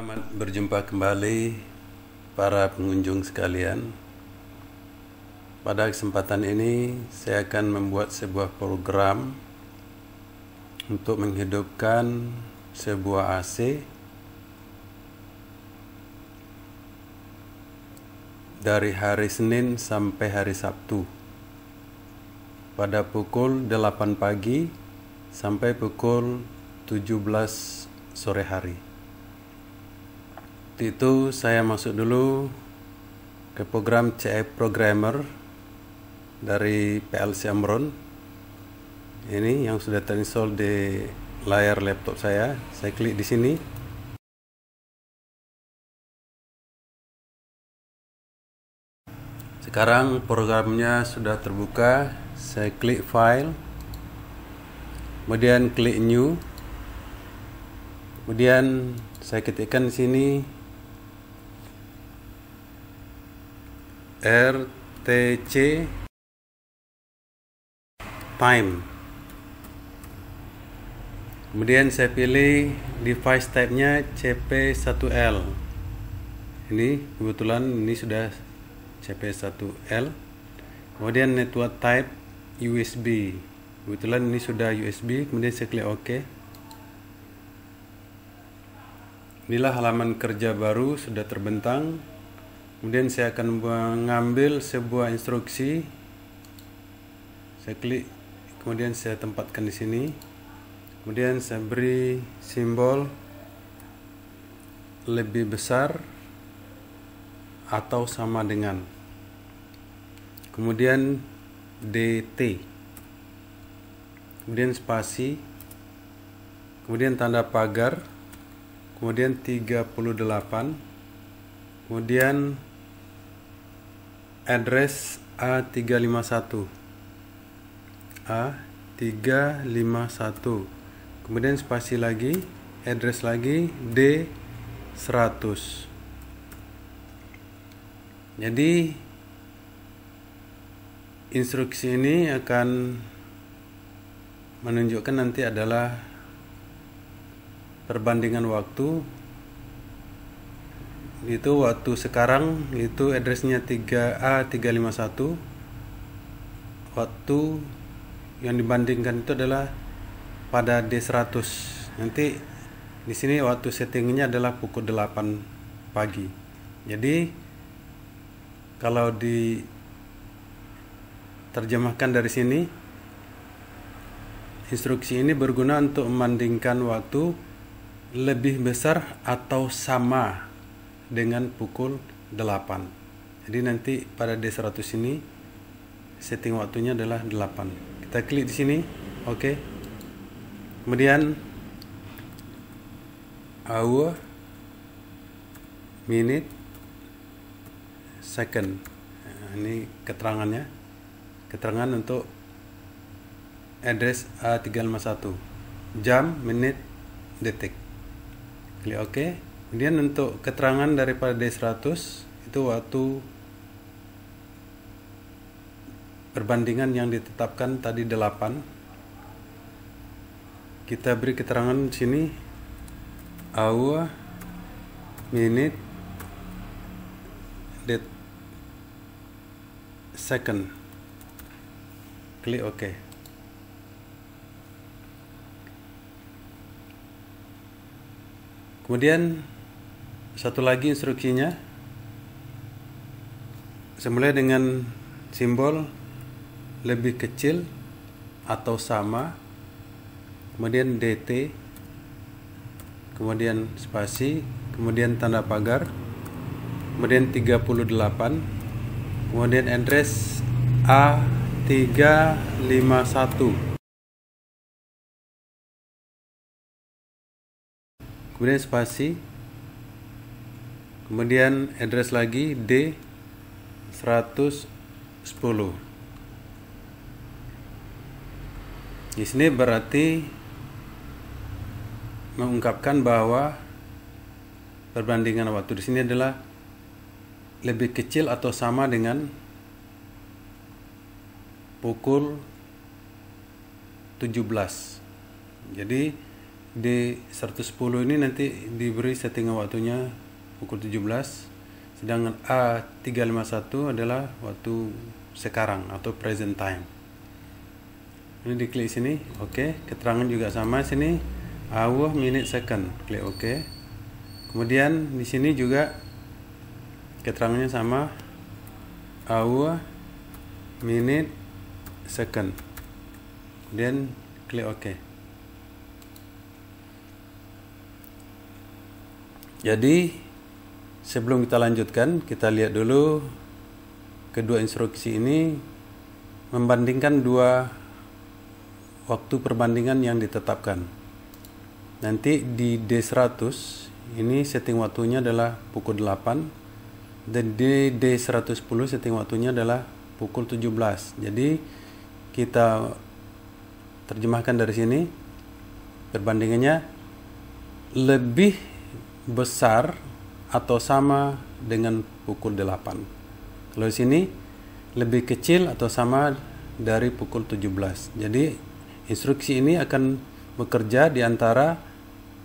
Selamat berjumpa kembali para pengunjung sekalian. Pada kesempatan ini saya akan membuat sebuah program untuk menghidupkan sebuah AC dari hari Senin sampai hari Sabtu pada pukul 8 pagi sampai pukul 17 sore hari. Itu saya masuk dulu ke program CF Programmer dari PLC Amron. Ini yang sudah terinstall di layar laptop saya. Saya klik di sini. Sekarang programnya sudah terbuka. Saya klik File, kemudian klik New. Kemudian saya ketikkan di sini RTC time. Kemudian saya pilih device type-nya CP1L. Ini kebetulan ini sudah CP1L. Kemudian network type USB. Kebetulan ini sudah USB. Kemudian saya klik OK. Inilah halaman kerja baru sudah terbentang. Kemudian saya akan mengambil sebuah instruksi. Saya klik, kemudian saya tempatkan di sini. Kemudian saya beri simbol lebih besar atau sama dengan. Kemudian DT. Kemudian spasi. Kemudian tanda pagar. Kemudian 38. Kemudian address A351. A351. Kemudian spasi lagi, address lagi D100. Jadi instruksi ini akan menunjukkan nanti adalah perbandingan waktu. Itu waktu sekarang itu addressnya A351. Waktu yang dibandingkan itu adalah pada D100. Nanti di sini waktu settingnya adalah pukul 8 pagi. Jadi kalau diterjemahkan dari sini, instruksi ini berguna untuk membandingkan waktu lebih besar atau sama dengan pukul 8. Jadi nanti pada D100 ini setting waktunya adalah 8. Kita klik di sini, oke. Kemudian hour, minute, second. Nah, ini keterangannya. Keterangan untuk address A351. Jam, menit, detik. Klik oke. Kemudian untuk keterangan daripada D100 itu waktu perbandingan yang ditetapkan tadi 8. Kita beri keterangan di sini hour, minute, date, second. Klik OK. Kemudian satu lagi instruksinya, semula dengan simbol lebih kecil atau sama, kemudian DT, kemudian spasi, kemudian tanda pagar, kemudian 38, kemudian address A351, kemudian spasi, kemudian address lagi D110. Di sini berarti mengungkapkan bahwa perbandingan waktu di sini adalah lebih kecil atau sama dengan pukul 17. Jadi D110 ini nanti diberi settingan waktunya pukul 17, sedangkan A351 adalah waktu sekarang atau present time. Ini diklik sini, oke. Keterangan juga sama sini, hour, minute, second, klik oke. Kemudian di sini juga keterangannya sama, hour, minute, second. Kemudian klik oke. Jadi sebelum kita lanjutkan, kita lihat dulu kedua instruksi ini membandingkan dua waktu perbandingan yang ditetapkan. Nanti di D100 ini setting waktunya adalah pukul 8 dan di D110 setting waktunya adalah pukul 17. Jadi kita terjemahkan dari sini, perbandingannya lebih besar atau sama dengan pukul 8. Kalau di sini lebih kecil atau sama dari pukul 17. Jadi instruksi ini akan bekerja di antara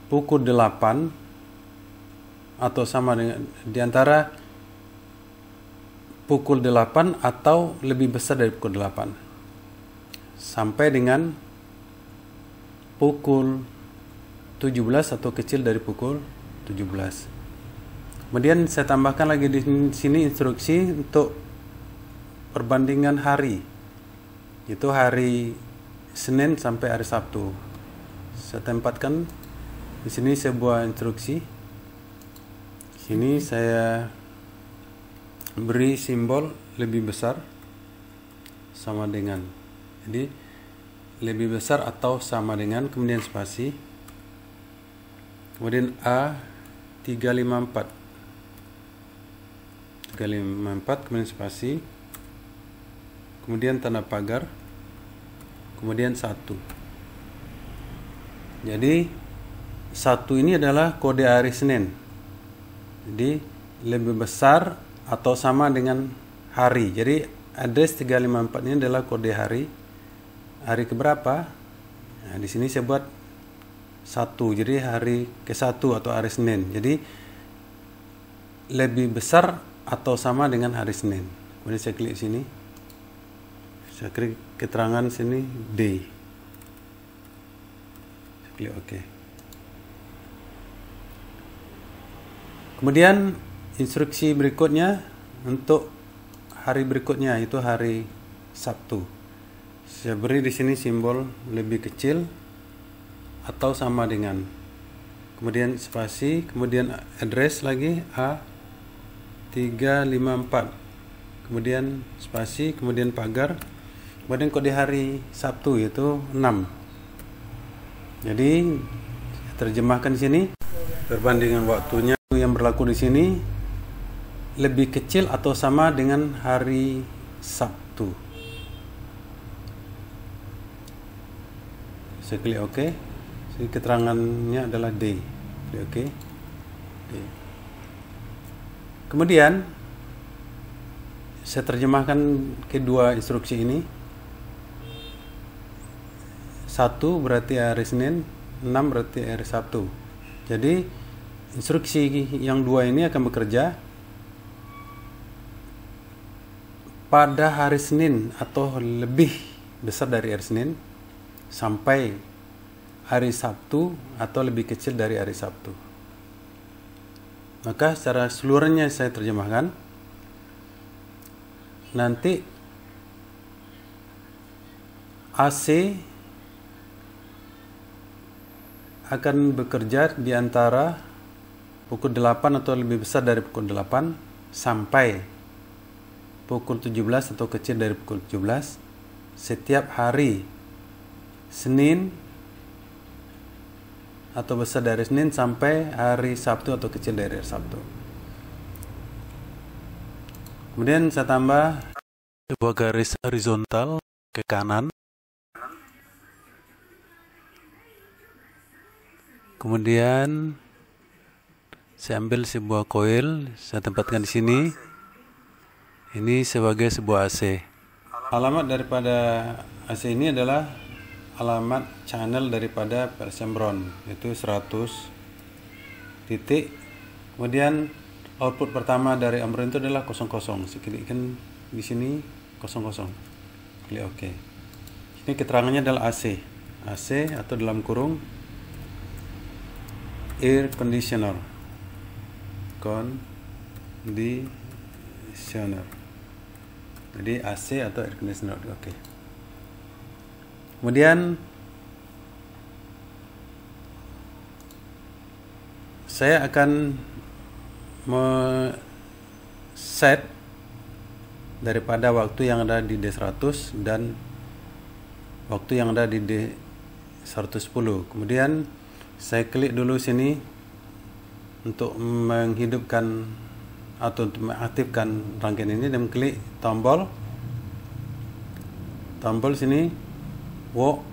pukul 8 atau sama dengan di antara pukul 8 atau lebih besar dari pukul 8 sampai dengan pukul 17 atau kecil dari pukul 17. Kemudian saya tambahkan lagi di sini instruksi untuk perbandingan hari. Itu hari Senin sampai hari Sabtu. Saya tempatkan di sini sebuah instruksi. Sini saya beri simbol lebih besar sama dengan. Jadi lebih besar atau sama dengan, kemudian spasi. Kemudian A354, kemudian spasi, kemudian tanda pagar, kemudian 1. Jadi 1 ini adalah kode hari Senin. Jadi lebih besar atau sama dengan hari. Jadi address 354 ini adalah kode hari. Hari keberapa? Nah, di sini saya buat 1, jadi hari ke-1 atau hari Senin. Jadi lebih besar atau sama dengan hari Senin. Kemudian saya klik sini, saya klik keterangan sini day, saya klik OK. Kemudian instruksi berikutnya untuk hari berikutnya, itu hari Sabtu. Saya beri di sini simbol lebih kecil atau sama dengan, kemudian spasi, kemudian address lagi A354, kemudian spasi, kemudian pagar, kemudian kode hari Sabtu yaitu 6. Jadi terjemahkan di sini perbandingan waktunya yang berlaku di sini lebih kecil atau sama dengan hari Sabtu. Saya klik OK. Jadi keterangannya adalah day. Klik OK. Day. Kemudian saya terjemahkan kedua instruksi ini. 1 berarti hari Senin, 6 berarti hari Sabtu. Jadi instruksi yang 2 ini akan bekerja pada hari Senin atau lebih besar dari hari Senin sampai hari Sabtu atau lebih kecil dari hari Sabtu. Maka secara seluruhnya saya terjemahkan. Nanti AC akan bekerja di antara pukul 8 atau lebih besar dari pukul 8 sampai pukul 17 atau kecil dari pukul 17 setiap hari Senin atau besar dari Senin sampai hari Sabtu atau kecil dari hari Sabtu. Kemudian saya tambah sebuah garis horizontal ke kanan. Kemudian saya ambil sebuah koil, saya tempatkan di sini. Ini sebagai sebuah AC. Alamat daripada AC ini adalah alamat channel daripada PLC Brown, yaitu 100 titik. Kemudian output pertama dari Brown itu adalah 00. Saya klikkan di sini 00. Klik OK. Ini keterangannya adalah AC. AC atau dalam kurung air conditioner. Jadi AC atau air conditioner. Oke. Kemudian saya akan set daripada waktu yang ada di D100 dan waktu yang ada di D110. Kemudian saya klik dulu sini untuk menghidupkan atau untuk mengaktifkan rangkaian ini, dan klik tombol sini Work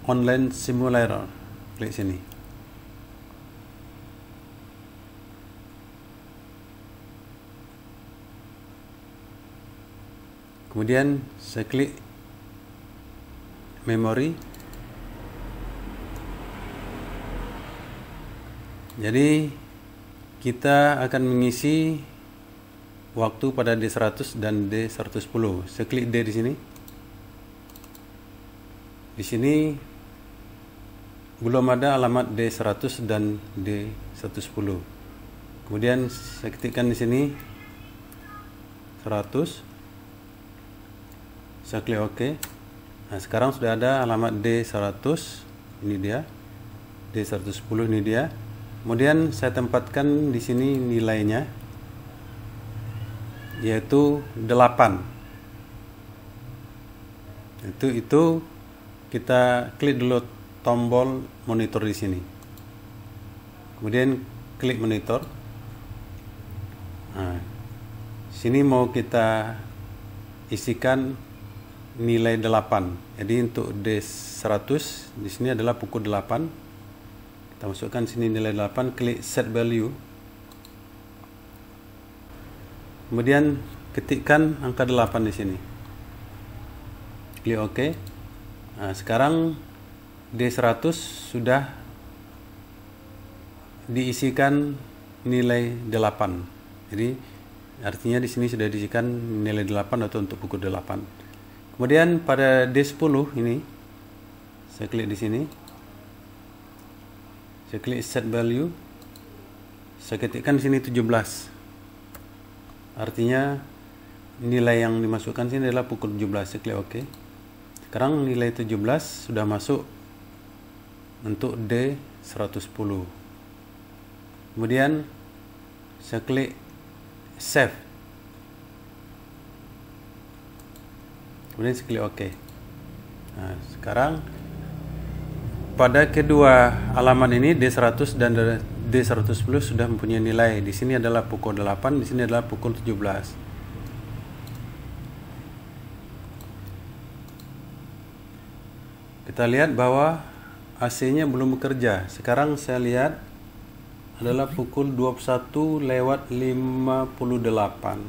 Online Simulator. Klik sini. Kemudian saya klik memori. Jadi kita akan mengisi waktu pada D100 dan D110. Saya klik D di sini. Di sini belum ada alamat D100 dan D110. Kemudian saya ketikkan di sini 100. Saya klik OK. Nah, sekarang sudah ada alamat D100. Ini dia. D110 ini dia. Kemudian saya tempatkan di sini nilainya, yaitu 8. Itu kita klik dulu tombol monitor di sini. Kemudian klik monitor. Nah, sini mau kita isikan nilai 8. Jadi untuk D100 di sini adalah pukul 8. Kita masukkan sini nilai 8, klik set value. Kemudian ketikkan angka 8 di sini. Klik OK. Nah, sekarang D100 sudah diisikan nilai 8. Jadi artinya di sini sudah diisikan nilai 8 atau untuk pukul 8. Kemudian pada D10 ini saya klik di sini. Saya klik set value. Saya ketikkan di sini 17. Artinya nilai yang dimasukkan sini adalah pukul 17. Saya klik OK. Sekarang nilai 17 sudah masuk untuk D110. Kemudian saya klik save. Kemudian saya klik OK. Nah, sekarang pada kedua alamat ini D100 dan D110 sudah mempunyai nilai. Di sini adalah pukul 8, di sini adalah pukul 17. Kita lihat bahwa AC-nya belum bekerja. Sekarang saya lihat adalah pukul 21:58.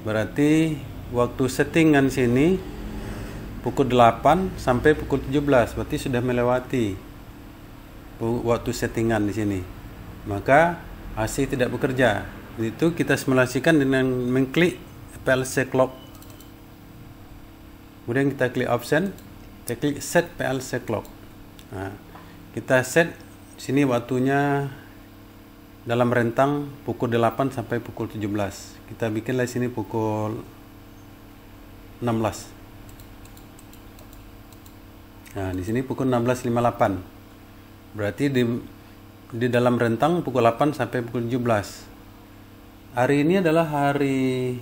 Berarti waktu settingan sini pukul 8 sampai pukul 17, berarti sudah melewati waktu settingan di sini. Maka AC tidak bekerja. Itu kita simulasikan dengan mengklik PLC clock. Kemudian kita klik option, kita klik set PLC clock. Nah, kita set sini waktunya dalam rentang pukul 8 sampai pukul 17. Kita bikinlah sini pukul 16. Nah, di sini pukul 16:58. Berarti di dalam rentang pukul 8 sampai pukul 17. Hari ini adalah hari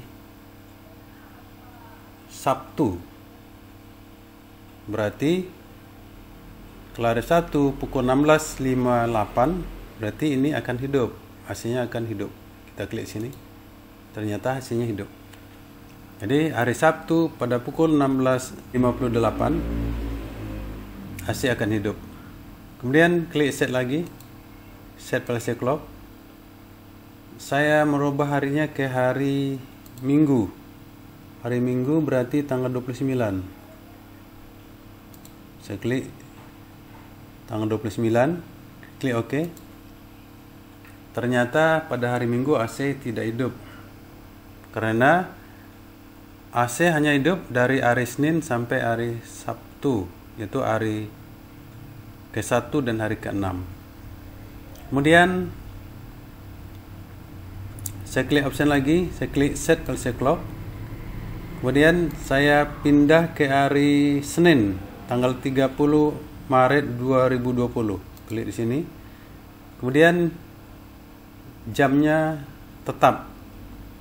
Sabtu. Berarti kalau hari 1 pukul 16:58, berarti ini akan hidup. AC-nya akan hidup. Kita klik sini. Ternyata AC-nya hidup. Jadi hari Sabtu pada pukul 16:58 AC akan hidup. Kemudian klik set lagi, set PLC clock. Saya merubah harinya ke hari Minggu. Hari Minggu berarti tanggal 29. Saya klik tanggal 29, klik OK. Ternyata pada hari Minggu AC tidak hidup, karena AC hanya hidup dari hari Senin sampai hari Sabtu, yaitu hari ke-1 dan hari ke-6. Kemudian saya klik option lagi, saya klik set LC clock. Kemudian saya pindah ke hari Senin tanggal 30 Maret 2020. Klik di sini. Kemudian jamnya tetap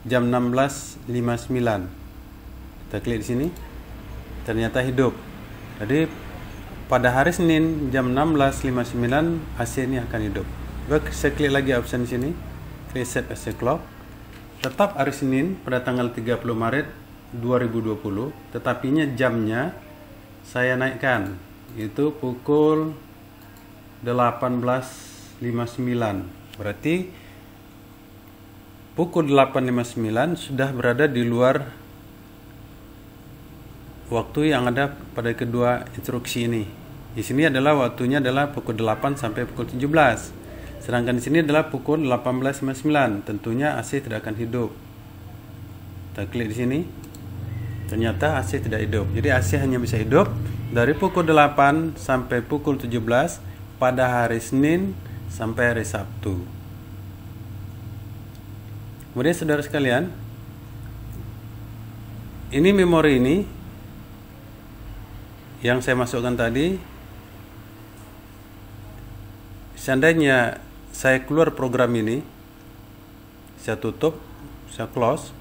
jam 16.59. Kita klik di sini. Ternyata hidup. Jadi pada hari Senin jam 16.59 AC ini akan hidup. Saya klik lagi option di sini. Klik set AC clock. Tetap hari Senin pada tanggal 30 Maret 2020, tetapinya jamnya saya naikkan, yaitu pukul 18.59. Berarti pukul 8.59 sudah berada di luar waktu yang ada pada kedua instruksi ini. Di sini adalah waktunya adalah pukul 8 sampai pukul 17. Sedangkan di sini adalah pukul 18.59. Tentunya AC tidak akan hidup. Kita klik di sini. Ternyata AC tidak hidup. Jadi AC hanya bisa hidup dari pukul 8 sampai pukul 17 pada hari Senin sampai hari Sabtu. Kemudian saudara sekalian, ini memori ini yang saya masukkan tadi. Seandainya saya keluar program ini, saya tutup, saya close,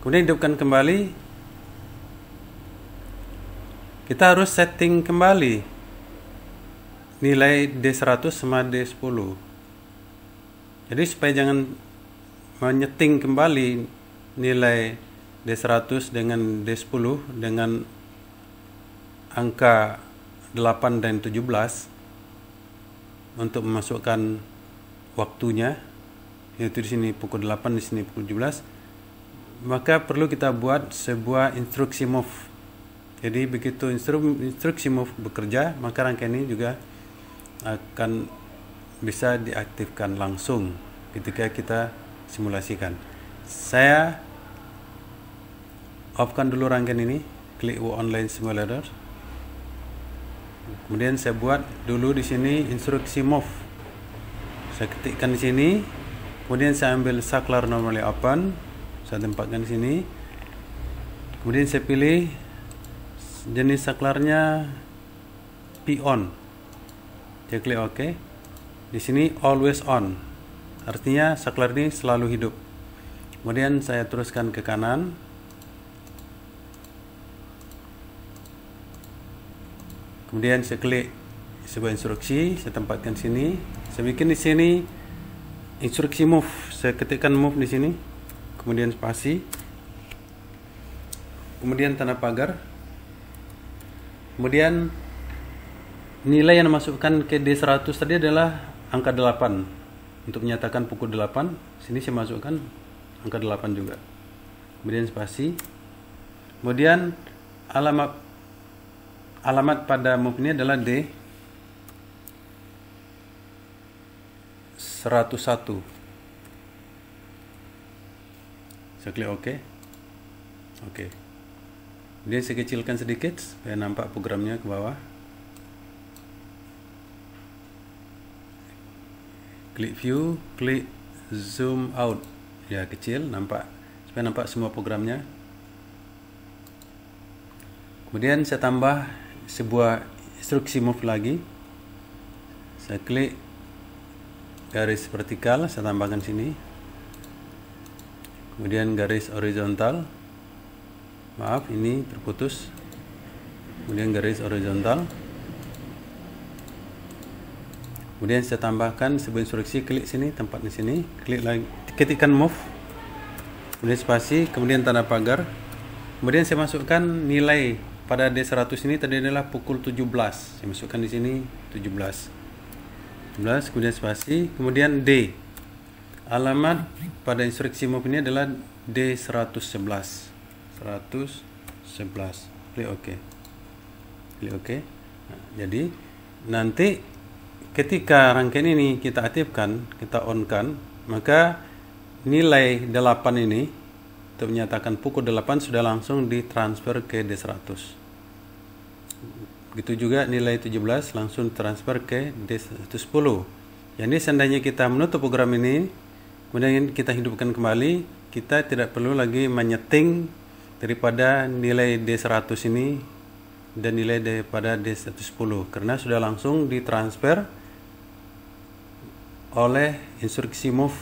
kemudian hidupkan kembali, kita harus setting kembali nilai D100 sama D10. Jadi supaya jangan menyeting kembali nilai D100 dengan D10 dengan angka 8 dan 17 untuk memasukkan waktunya, yaitu di sini pukul 8, di sini pukul 17, maka perlu kita buat sebuah instruksi move. Jadi begitu instruksi move bekerja, maka rangkaian ini juga akan bisa diaktifkan langsung ketika kita simulasikan. Saya off-kan dulu rangkaian ini, klik online simulator. Kemudian saya buat dulu di sini instruksi move. Saya ketikkan di sini. Kemudian saya ambil saklar normally open. Saya tempatkan di sini. Kemudian saya pilih jenis saklarnya P on. Saya klik OK. Di sini always on. Artinya saklar ini selalu hidup. Kemudian saya teruskan ke kanan. Kemudian saya klik sebuah instruksi, saya tempatkan sini. Saya bikin di sini instruksi move. Saya ketikkan move di sini. Kemudian spasi. Kemudian tanda pagar. Kemudian nilai yang dimasukkan ke D100 tadi adalah angka 8. Untuk menyatakan pukul 8, sini saya masukkan angka 8 juga. Kemudian spasi. Kemudian alamat pada move ini adalah D101. Saya klik OK. Oke. Kemudian saya kecilkan sedikit supaya nampak programnya ke bawah. Klik view, klik zoom out. Ya, kecil, nampak supaya nampak semua programnya. Kemudian saya tambah sebuah instruksi move lagi. Saya klik garis vertikal, saya tambahkan sini. Kemudian garis horizontal. Maaf, ini terputus. Kemudian garis horizontal. Kemudian saya tambahkan sebuah instruksi, klik sini, tempat di sini, klik lagi, ketikkan move. Kemudian spasi, kemudian tanda pagar. Kemudian saya masukkan nilai pada D100 ini tadi adalah pukul 17. Saya masukkan di sini 17. Kemudian spasi, kemudian D. Alamat pada instruksi move ini adalah D111. 111. Klik OK. Klik OK. Jadi nanti ketika rangkaian ini kita aktifkan, kita on-kan, maka nilai 8 ini untuk menyatakan pukul 8 sudah langsung ditransfer ke D100. Begitu juga nilai 17 langsung transfer ke D110. Jadi seandainya kita menutup program ini, kemudian kita hidupkan kembali, kita tidak perlu lagi menyeting daripada nilai D100 ini dan nilai daripada D110, karena sudah langsung ditransfer oleh instruksi move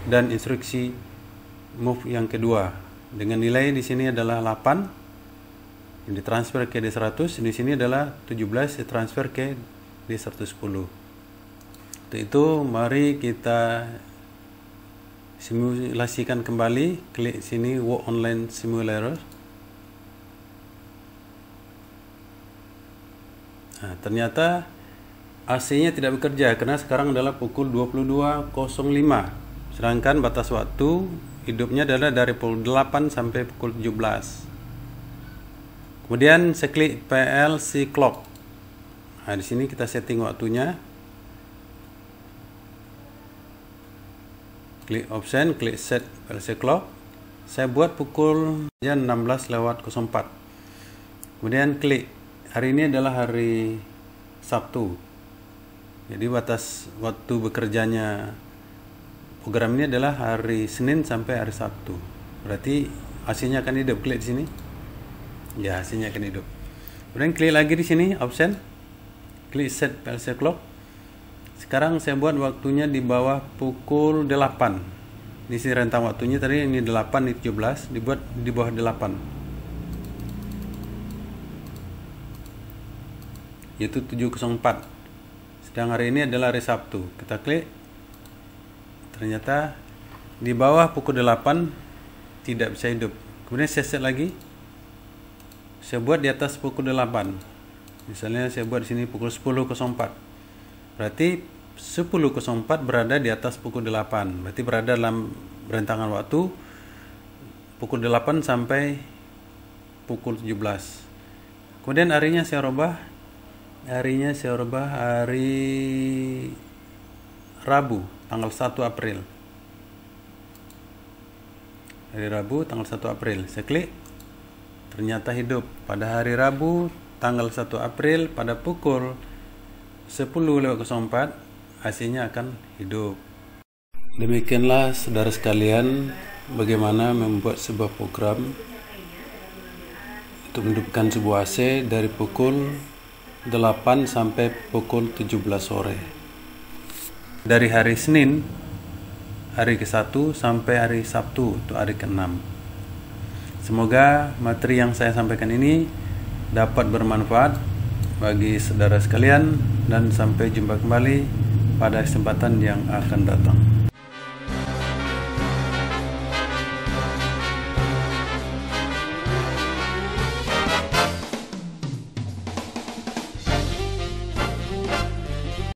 dan instruksi move yang kedua. Dengan nilai di sini adalah 8 yang ditransfer ke D100, di sini adalah 17 ditransfer ke D110. Untuk itu mari kita simulasikan kembali. Klik sini Work Online Simulator. Nah, ternyata AC-nya tidak bekerja karena sekarang adalah pukul 22.05, sedangkan batas waktu hidupnya adalah dari pukul 8 sampai pukul 17. Kemudian saya klik PLC clock. Nah, di sini kita setting waktunya. Klik option, klik set PLC clock. Saya buat pukul 16.04. Kemudian klik, hari ini adalah hari Sabtu. Jadi batas waktu bekerjanya program ini adalah hari Senin sampai hari Sabtu. Berarti hasilnya akan hidup. Klik di sini. Ya, hasilnya akan hidup. Kemudian klik lagi di sini option, klik set PLC clock. Sekarang saya buat waktunya di bawah pukul 8. Di sini rentang waktunya tadi ini 8, ini 17, dibuat di bawah 8. Yaitu 7.04. Sedang hari ini adalah hari Sabtu. Kita klik. Ternyata di bawah pukul 8 tidak bisa hidup. Kemudian saya set lagi. Saya buat di atas pukul 8. Misalnya saya buat di sini pukul 10.04. Berarti 10.04 berada di atas pukul 8. Berarti berada dalam rentangan waktu pukul 8 sampai pukul 17. Kemudian harinya saya rubah. Harinya saya rubah hari Rabu, tanggal 1 April. Hari Rabu, tanggal 1 April. Saya klik. Ternyata hidup pada hari Rabu tanggal 1 April pada pukul 10.04 AC-nya akan hidup. Demikianlah saudara sekalian bagaimana membuat sebuah program untuk menghidupkan sebuah AC dari pukul 8 sampai pukul 17 sore. Dari hari Senin hari ke-1 sampai hari Sabtu untuk hari ke-6. Semoga materi yang saya sampaikan ini dapat bermanfaat bagi saudara sekalian dan sampai jumpa kembali pada kesempatan yang akan datang.